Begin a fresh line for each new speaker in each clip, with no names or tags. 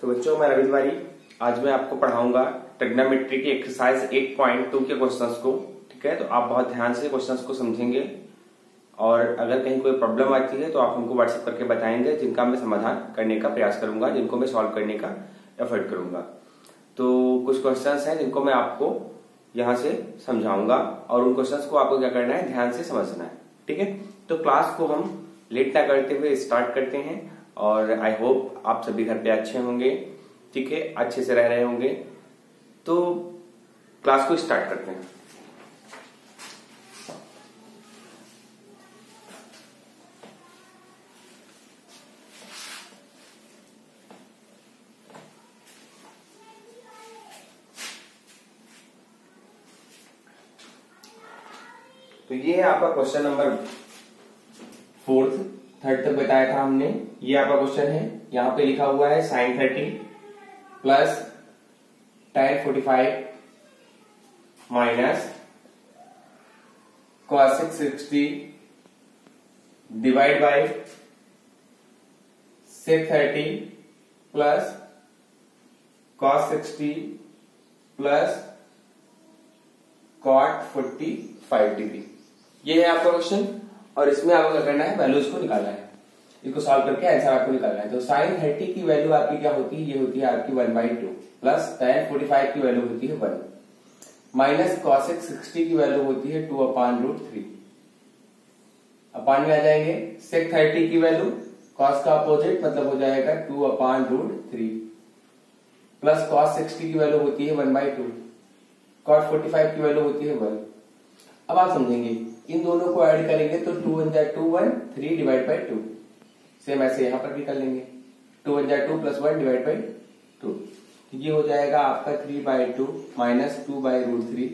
तो बच्चों, मैं रवि तिवारी आज मैं आपको पढ़ाऊंगा ट्रिग्नोमेट्री की एक्सरसाइज 1.2 के क्वेश्चंस को। ठीक है, तो आप बहुत ध्यान से क्वेश्चंस को समझेंगे और अगर कहीं कोई प्रॉब्लम आती है तो आप हमको व्हाट्सएप करके बताएंगे, जिनका मैं समाधान करने का प्रयास करूंगा, जिनको मैं सॉल्व करने का एफर्ट करूंगा। तो कुछ क्वेश्चंस हैं जिनको मैं आपको यहाँ से समझाऊंगा और उन क्वेश्चंस को आपको क्या करना है, ध्यान से समझना है। ठीक है, तो क्लास को हम लेट ना करते हुए स्टार्ट करते हैं और आई होप आप सभी घर पे अच्छे होंगे। ठीक है, अच्छे से रह रहे होंगे। तो क्लास को स्टार्ट करते हैं। तो ये है आपका क्वेश्चन नंबर 4, 3rd तक बताया था हमने। ये आपका क्वेश्चन है, यहां पे लिखा हुआ है sin 30 plus tan 45 minus cos 60 divide by sec 30 plus cos 60 plus cot 45 degree. ये है आपका क्वेश्चन और इसमें आपको क्या करना है, वैल्यूज को निकालना है। इसको सॉल्व करके आंसर आपको निकालना है। तो sin 30 की वैल्यू आपकी क्या होती है, ये होती है आपकी 1/2 प्लस tan 45 की वैल्यू होती है 1 माइनस cos 60 की वैल्यू होती है 2/√3। अपान में आ जाएंगे sec 30 की वैल्यू, cos का अपोजिट मतलब हो जाएगा 2/√3 प्लस cos 60 की वैल्यू होती है 1/2, cot 45 की वैल्यू होती है 1। अब आप समझेंगे, इन दोनों को ऐड करेंगे तो 2 1 जा 2 1 3 डिवाइड बाय 2। सेम ऐसे यहां पर भी कर लेंगे, 2 1 जा 2 प्लस 1 डिवाइड बाय 2। ये हो जाएगा आपका 3/2 माइनस 2/√3।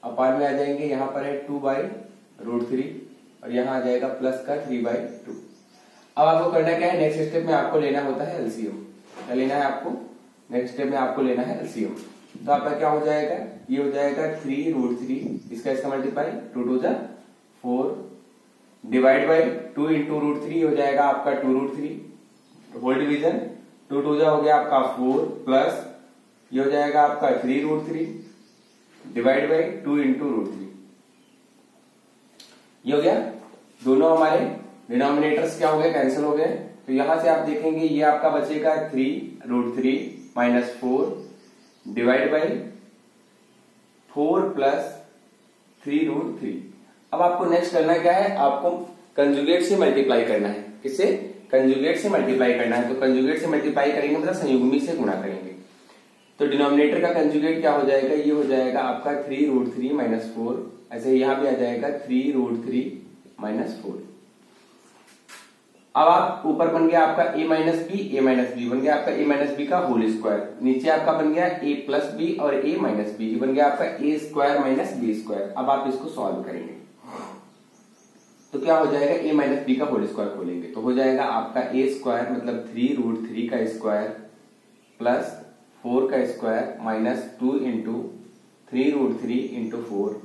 अपान में आ जाएंगे, यहां पर है 2/√3 और यहां आ जाएगा प्लस का 3/2। अब आपको करना क्या है, नेक्स्ट स्टेप में आपको लेना होता है एलसीएम। क्या लेना है आपको, नेक्स्ट स्टेप में आपको लेना है एलसीएम। तो आपका क्या हो जाएगा, ये हो जाएगा 3√3, इसका मल्टीप्लाई 2 2 जा 4 डिवाइड बाय 2 इंटू √3 हो जाएगा आपका 2√3 होल डिवीजन 2 2 जा हो गया आपका 4 प्लस ये हो जाएगा आपका 3√3 डिवाइड बाय 2 इंटू √3। ये हो गया, दोनों हमारे डिनोमिनेटर्स क्या हो गए, कैंसिल हो गए। तो यहां से आप देखेंगे ये आपका बचेगा 3√3 माइनस 4 डिवाइड बाई 4 प्लस 3√3। अब आपको नेक्स्ट करना क्या है, आपको कंजुगेट से मल्टीप्लाई करना है। किससे, कंजुगेट से मल्टीप्लाई करना है। तो कंजुगेट से मल्टीप्लाई करेंगे मतलब संयुग्मी से गुणा करेंगे। तो डिनोमिनेटर का कंजुगेट क्या हो जाएगा, ये हो जाएगा आपका 3√3 माइनस 4। ऐसे यहां भी आ जाएगा 3√3 माइनस 4। अब आप ऊपर बन गया आपका a माइनस बी बन गया आपका a माइनस बी का होल स्क्वायर। नीचे आपका बन गया a प्लस बी और a माइनस बी, बन गया आपका a square minus B square. अब आप इसको सॉल्व करेंगे तो क्या हो जाएगा, a माइनस बी का होल स्क्वायर खोलेंगे तो हो जाएगा आपका a स्क्वायर मतलब 3√3 का स्क्वायर प्लस 4 का square minus 2 into 3√3 into 4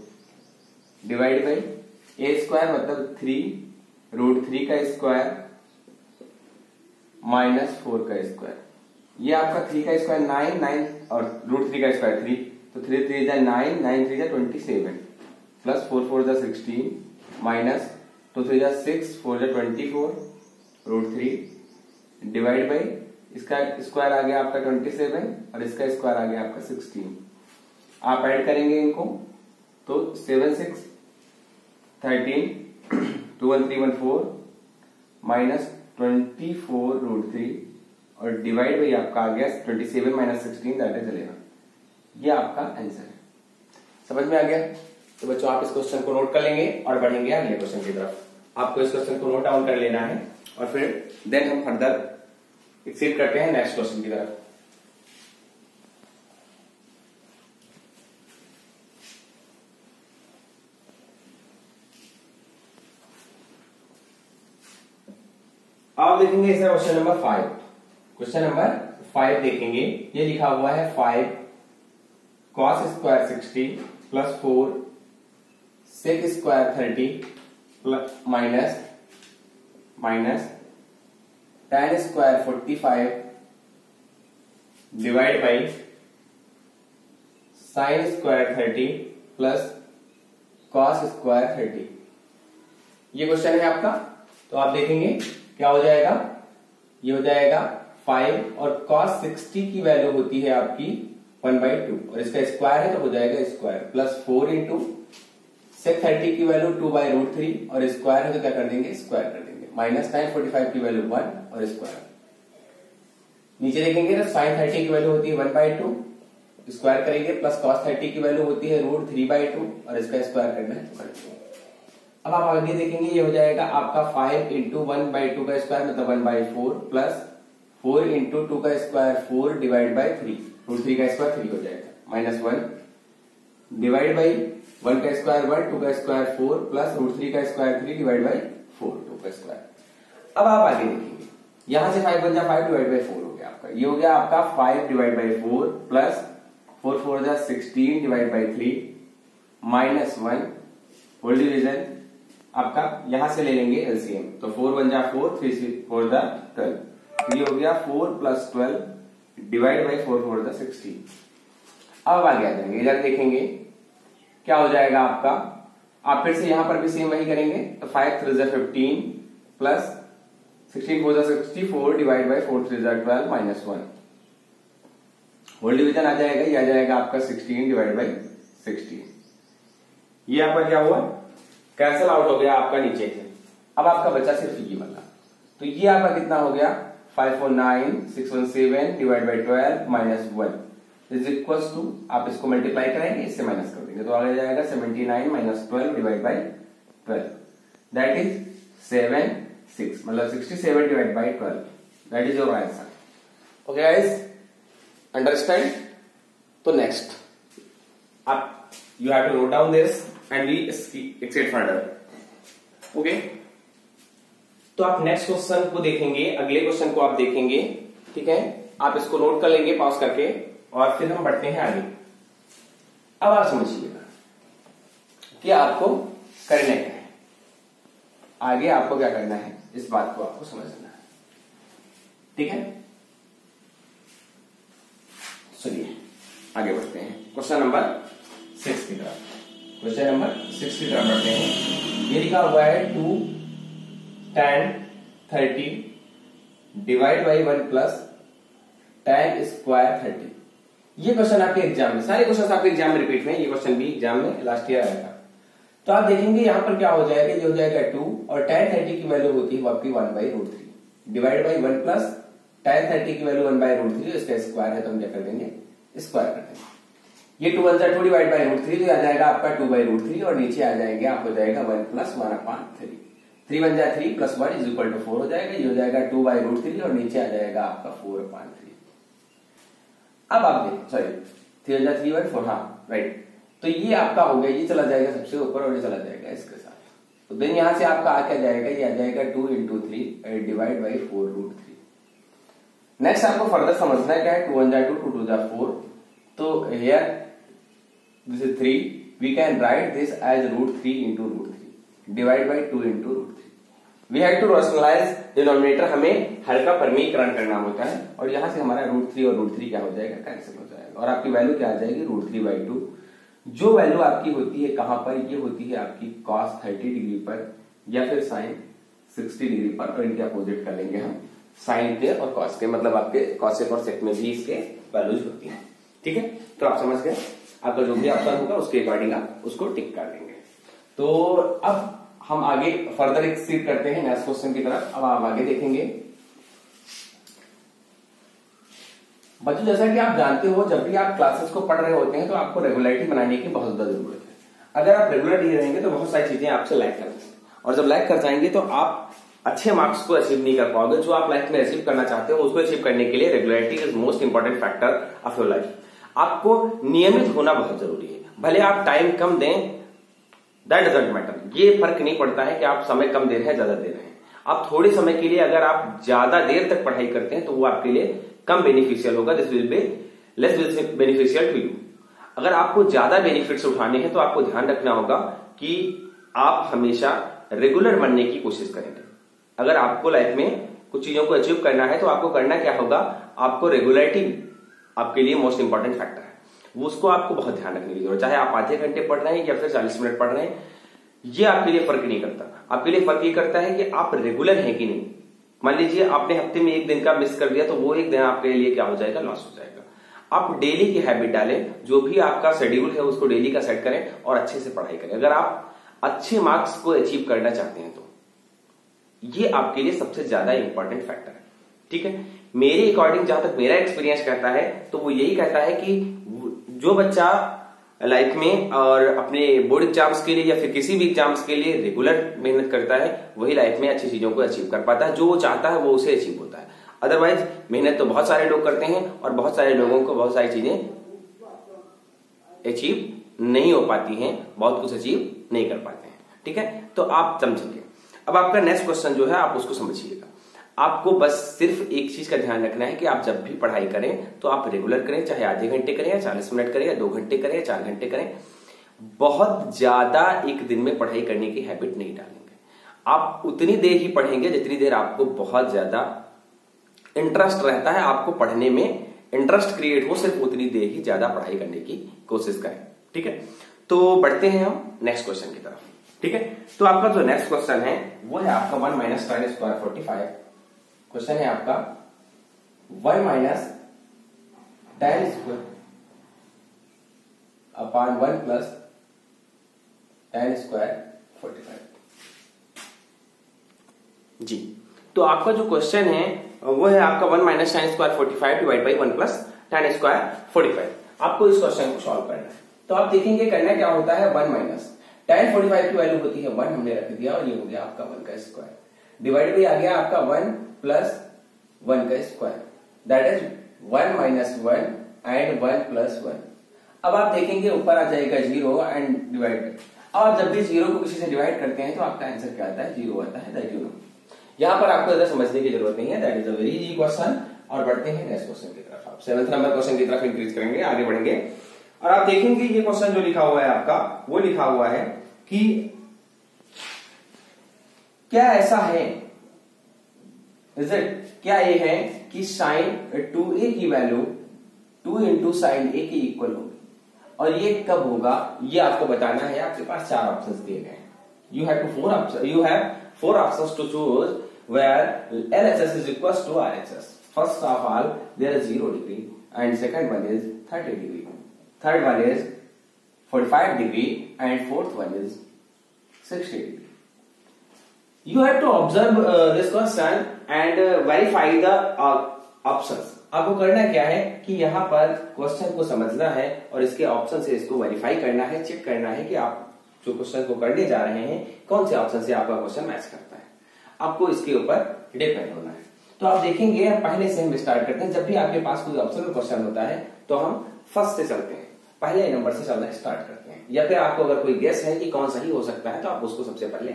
divide by a square मतलब 3√3 का स्क्वायर माइनस 4 का स्क्वायर। ये आपका 3 का स्क्वायर 9 और √3 का स्क्वायर 3, तो 3 3 जा 9 9 3 जा 27 प्लस 4 4 जा 16 माइनस 2 3 जा 6 4 जा 24 √3 डिवाइड बाई इसका स्क्वायर आ गया आपका 27 और इसका स्क्वायर आ गया आपका 16। आप ऐड करेंगे इनको तो 7 6 13 2 1 3 1 4 माइनस 24√3 और डिवाइड बाई आपका आ गया 27 माइनस 16 दैट इज 11। ये आपका आंसर है। समझ में आ गया? तो बच्चों आप इस क्वेश्चन को नोट कर लेंगे और बढ़ेंगे अगले क्वेश्चन की तरफ। आपको इस क्वेश्चन को नोट डाउन कर लेना है और फिर देन हम फर्दर एक्सीड करते हैं नेक्स्ट क्वेश्चन की तरफ। आप देखेंगे इसका क्वेश्चन नंबर 5। क्वेश्चन नंबर 5 देखेंगे, ये लिखा हुआ है 5 cos square 60 plus 4 sec square 30 plus minus tan square 45 divide by sine square 30 plus cos square 30। ये क्वेश्चन है आपका। तो आप देखेंगे क्या हो जाएगा, ये हो जाएगा 5 और cos 60 की वैल्यू होती है आपकी 1/2 और इसका स्क्वायर है तो हो जाएगा स्क्वायर प्लस 4 इंटू sec 30 की वैल्यू 2/√3 और स्क्वायर है तो क्या कर देंगे, स्क्वायर कर देंगे, माइनस sin 45 की वैल्यू 1 और स्क्वायर। नीचे देखेंगे तो sin 30 की वैल्यू होती है 1/2, स्क्वायर करेंगे, प्लस cos 30 की वैल्यू होती है √3/2 और इसका स्क्वायर करना है तो कर देंगे। अब आप आगे देखेंगे ये हो जाएगा आपका 5 इंटू 1/2 का स्क्वायर मतलब 1/4 प्लस 4 इंटू 2 का स्क्वायर 4 डिवाइड बाई 3, √3 का स्क्वायर 3 हो जाएगा, माइनस 1 डिवाइड बाई 1 का स्क्वायर 1, 2 का स्क्वायर 4 प्लस √3 का स्क्वायर 3 डिवाइड बाई 4, 2 का स्क्वायर। अब आप आगे देखेंगे यहां से 5 बन जा 5 डिवाइड बाई 4 हो गया आपका, ये हो गया आपका 5 डिवाइड बाई 4 प्लस 4 4 जा 16 divide by 3 minus 1 whole division आपका यहां से ले लेंगे एलसीएम, तो 4 1 जा 4, 3 4 जा 12, तो ये हो गया 4 प्लस 12 डिवाइड बाई 4 4 जा 16। अब आगे आ जाएंगे, इधर देखेंगे क्या हो जाएगा आपका, आप फिर से यहां पर भी सेम वही करेंगे, तो 5 3 जा 15 प्लस 16 4 जा 64 डिवाइड बाई 4 3 जा 12 माइनस 1 होल डिवीजन आ जाएगा, ये आ जाएगा आपका 16 डिवाइड बाई 16। ये आपका क्या हुआ, कैंसल आउट हो गया आपका नीचे से। अब आपका बचा सिर्फ ये वाला, तो ये आपका कितना हो गया 549 617 divide by 12 minus 1 is equal to, आप इसको मल्टीप्लाई करेंगे इससे माइनस कर देंगे तो आ जाएगा 79 minus 12 divide by 12 that is 76 मतलब 67 divide by 12 that is your answer. Okay guys, understand. तो नेक्स्ट आप you have to note down this and we exceed further. Okay, तो आप नेक्स्ट क्वेश्चन को देखेंगे, अगले क्वेश्चन को आप देखेंगे, ठीक है, आप इसको नोट कर लेंगे पॉज करके और फिर हम बढ़ते हैं आगे। अब आप समझिएगा कि आपको करना क्या है, आगे आपको क्या करना है, इस बात को आपको समझना है, ठीक है। चलिए आगे बढ़ते हैं क्वेश्चन नंबर 6 की तरफ। क्वेश्चन नंबर 6 की तरफ बढ़ते हैं। ये लिखा हुआ है 2 tan 30 divide by 1 plus tan square 30। ये क्वेश्चन आपके एग्जाम में, सारे क्वेश्चन आपके एग्जाम में रिपीट में, ये क्वेश्चन भी एग्जाम में लास्ट ईयर आया था। तो आप देखेंगे यहां पर क्या हो जाएगा, ये हो जाएगा 2 और tan 30 की वैल्यू होती है आपकी 1/√3 डिवाइड बाई 1 प्लस tan 30 की वैल्यू 1/√3, इसका स्क्वायर है तो हम क्या कर देंगे, स्क्वायर कर देंगे। ये 2 1 जा 2 डिवाइड बाई √3 तो आ जाएगा आपका 2/√3 और नीचे आ जाएंगे आप हो जाएगा 1 प्लस 1/3, 3 1 जा 3 प्लस 1 इज इक्वल टू 4 हो जाएगा, ये हो जाएगा 2/√3 और नीचे आ जाएगा आपका 4/3। अब आप देखो, सॉरी 3 1 जा 3 1 4, हाँ राइट, तो ये आपका हो गया, ये चला जाएगा सबसे ऊपर और ये चला जाएगा इसके साथ, तो देन यहां से आपका आ क्या जाएगा, ये आ जाएगा 2 × 3 डिवाइड बाई 4√3। नेक्स्ट आपको फर्दर समझना है क्या है, 2 1 जा 2 2 2 जा 4, तो here this is 3, we can write this as √3 into √3 divide by 2 into √3। we have to rationalize denominator, हमें हर का परमीकरण करना होता है और यहां से हमारा √3 और √3 क्या हो जाएगा, कैंसिल हो जाएगा और आपकी वैल्यू क्या आ जाएगी, √3/2। जो वैल्यू आपकी होती है कहां पर, ये होती है आपकी cos 30 डिग्री पर या फिर sin 60 डिग्री पर, और इनके अपोजिट कर लेंगे हम साइन के और cos के, मतलब आपके cosec और sec में भी इसके वैल्यूज होती है, ठीक है। तो आप समझ गए, आपका जो भी ऑप्शन होगा उसके अकॉर्डिंग आप उसको टिक कर देंगे। तो अब हम आगे फर्दर एक्सीड करते हैं नेक्स्ट क्वेश्चन की तरफ। अब आप आगे देखेंगे बच्चों, जैसा कि आप जानते हो जब भी आप क्लासेस को पढ़ रहे होते हैं तो आपको रेगुलरिटी बनाने की बहुत ज्यादा जरूरत है। अगर आप रेगुलर नहीं रहेंगे तो बहुत सारी चीजें आपसे लैग कर जाएंगी और जब लैग कर जाएंगे तो आप अच्छे मार्क्स को अचीव नहीं कर पाओगे। जो आप लाइफ में अचीव करना चाहते हो उसको अचीव करने के लिए regularity is most important factor of your life. आपको नियमित होना बहुत जरूरी है, भले आप टाइम कम दें, दैट डजंट मैटर, ये फर्क नहीं पड़ता है कि आप समय कम दे रहे हैं ज्यादा दे रहे हैं। आप थोड़े समय के लिए अगर आप ज्यादा देर तक पढ़ाई करते हैं तो वो आपके लिए कम बेनिफिशियल होगा, this will be less beneficial to you. अगर आपको ज्यादा बेनिफिट्स उठाने हैं तो आपको ध्यान रखना होगा कि आप हमेशा रेगुलर बनने की कोशिश करेंगे। अगर आपको लाइफ में कुछ चीजों को अचीव करना है तो आपको करना क्या होगा, आपको रेगुलरिटी आपके लिए मोस्ट इंपॉर्टेंट फैक्टर है, वो उसको आपको बहुत ध्यान रखने की जरूरत है। चाहे आप आधे घंटे पढ़ रहे हैं या फिर 40 मिनट पढ़ रहे हैं, ये आपके लिए फर्क नहीं करता। आपके लिए फर्क ये करता है कि आप रेगुलर हैं कि नहीं। मान लीजिए आपने हफ्ते में एक दिन का मिस कर दिया, तो वो एक दिन आपके लिए क्या हो जाएगा, लॉस हो जाएगा। आप डेली की हैबिट डालें, जो भी आपका शेड्यूल है उसको डेली का सेट करें और अच्छे से पढ़ाई करें। अगर आप अच्छे मार्क्स को अचीव करना चाहते हैं तो ये आपके लिए सबसे ज्यादा इंपॉर्टेंट फैक्टर है, ठीक है। मेरे अकॉर्डिंग जहां तक मेरा एक्सपीरियंस कहता है, तो वो यही कहता है कि जो बच्चा लाइफ में और अपने बोर्ड एग्जाम्स के लिए या फिर किसी भी एग्जाम्स के लिए रेगुलर मेहनत करता है, वही लाइफ में अच्छी चीजों को अचीव कर पाता है। जो वो चाहता है वो उसे अचीव होता है। अदरवाइज मेहनत तो बहुत सारे लोग करते हैं और बहुत सारे लोगों को बहुत सारी चीजें अचीव नहीं हो पाती हैं, बहुत कुछ अचीव नहीं कर पाते हैं, ठीक है। तो आप समझेंगे। अब आपका नेक्स्ट क्वेश्चन जो है आप उसको समझिएगा। आपको बस सिर्फ एक चीज का ध्यान रखना है कि आप जब भी पढ़ाई करें तो आप रेगुलर करें, चाहे आधे घंटे करें या 40 मिनट करें या 2 घंटे करें या 4 घंटे करें। बहुत ज्यादा एक दिन में पढ़ाई करने की हैबिट नहीं डालेंगे। आप उतनी देर ही पढ़ेंगे जितनी देर आपको बहुत ज्यादा इंटरेस्ट रहता है, आपको पढ़ने में इंटरेस्ट क्रिएट हो, सिर्फ उतनी देर ही ज्यादा पढ़ाई करने की कोशिश करें, ठीक है। तो बढ़ते हैं हम नेक्स्ट क्वेश्चन की तरफ, ठीक है। तो आपका जो नेक्स्ट क्वेश्चन है वो है आपका 1 माइनस tan स्क्वायर 45। क्वेश्चन है आपका 1 minus tan square upon 1 plus tan square 45। जी, तो आपका जो क्वेश्चन है वो है आपका 1 minus tan square 45 divide by 1 plus tan square 45। आपको इस क्वेश्चन को सॉल्व करना है। तो आप देखेंगे करना क्या होता है, 1 माइनस tan 45 की वैल्यू होती है 1, हमने रख दिया, और ये हो गया आपका 1 का स्क्वायर, डिवाइड बाई आ गया आपका 1 प्लस 1 का square, that is 1 minus 1 and 1 plus 1। अब आप देखेंगे ऊपर आ जाएगा 0 एंड डिवाइड। अब जब भी 0 को किसी से डिवाइड करते हैं तो आपका आंसर क्या आता है, 0 आता है, दैट यू नो। यहां पर आपको ज्यादा समझने की जरूरत नहीं है, that is a very easy question. और बढ़ते हैं नेक्स्ट क्वेश्चन की तरफ। आप 7th नंबर क्वेश्चन की तरफ इंक्रीज करेंगे, आगे बढ़ेंगे और आप देखेंगे ये क्वेश्चन जो लिखा हुआ है आपका, वो लिखा हुआ है कि क्या ऐसा है, इज इट, क्या ये है कि साइन 2a की वैल्यू 2 इंटू साइन a के इक्वल होगी, और ये कब होगा ये आपको बताना है। आपके पास 4 ऑप्शंस दिए गए हैं। You have 4 options to choose where LHS is equals to RHS. First of all, there is 0 degree, and second one is 30 degree. Third one is 45 degree, and fourth one is 60 degree. You have to observe this question and verify the options. आपको करना क्या है कि यहाँ पर question को समझना है और इसके ऑप्शन से इसको वेरीफाई करना है, चेक करना है कि आप जो क्वेश्चन को करने जा रहे हैं कौन से ऑप्शन से आपका क्वेश्चन मैच करता है। आपको इसके ऊपर डिपेंड होना है। तो आप देखेंगे पहले से हम स्टार्ट करते हैं। जब भी आपके पास कोई ऑप्शनल क्वेश्चन होता है तो हम फर्स्ट से चलते हैं, पहले नंबर से चलना स्टार्ट करते हैं, या फिर आपको अगर कोई गेस है कि कौन सही हो सकता है तो आप उसको सबसे पहले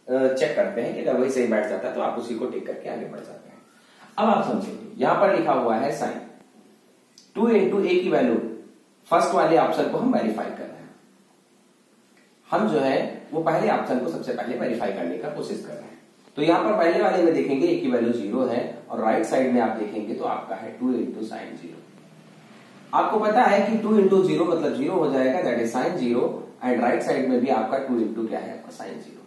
चेक करते हैं कि अगर वही सही बैठ जाता है तो आप उसी को टिक करके आगे बढ़ जाते हैं। अब आप समझेंगे यहां पर लिखा हुआ है साइन 2 इंटू ए की वैल्यू, फर्स्ट वाले ऑप्शन को हम वेरीफाई कर रहे हैं। हम जो है वो पहले ऑप्शन को सबसे पहले वेरीफाई करने का कोशिश कर रहे हैं। तो यहां पर पहले वाले में देखेंगे ए की वैल्यू 0 है, और राइट साइड में आप देखेंगे तो आपका है 2 इंटू साइन 0। आपको पता है कि 2 इंटू 0 मतलब 0 हो जाएगा, that is sine 0, and right side में भी आपका 2 इंटू क्या है, आपका साइन 0।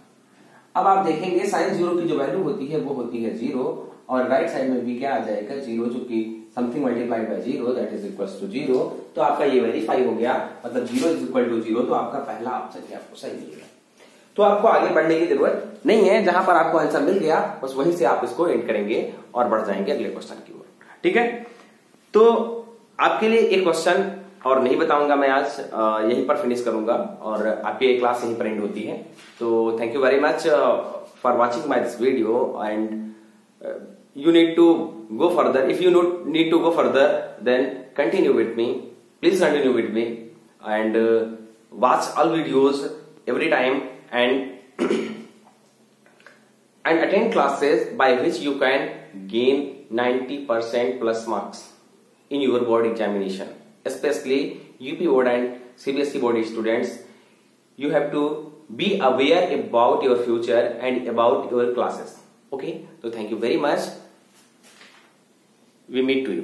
अब आप देखेंगे साइन 0 की जो वैल्यू होती है वो होती है 0, और राइट साइड में भी क्या आ जाएगा 0, जो कि something multiplied by 0 that is equal to 0। तो आपका ये वेरीफाई हो गया, मतलब 0 इज इक्वल टू 0, तो आपका पहला ऑप्शन ही आपको सही मिलेगा। तो आपको आगे बढ़ने की जरूरत नहीं है, जहां पर आपको आंसर मिल गया बस वहीं से आप इसको एंड करेंगे और बढ़ जाएंगे अगले क्वेश्चन की ओर, ठीक है। तो आपके लिए एक क्वेश्चन और नहीं बताऊंगा मैं आज, यहीं पर फिनिश करूंगा और आपकी क्लास यहीं पर एंड होती है। तो thank you very much for watching my this video, and you need to go further. If you need to go further, then continue with me. Please continue with me and watch all videos every time and and attend classes by which you can gain 90% plus marks in your board examination. Especially UP board and CBSE board students, you have to be aware about your future and about your classes. Okay, so thank you very much. We meet to you.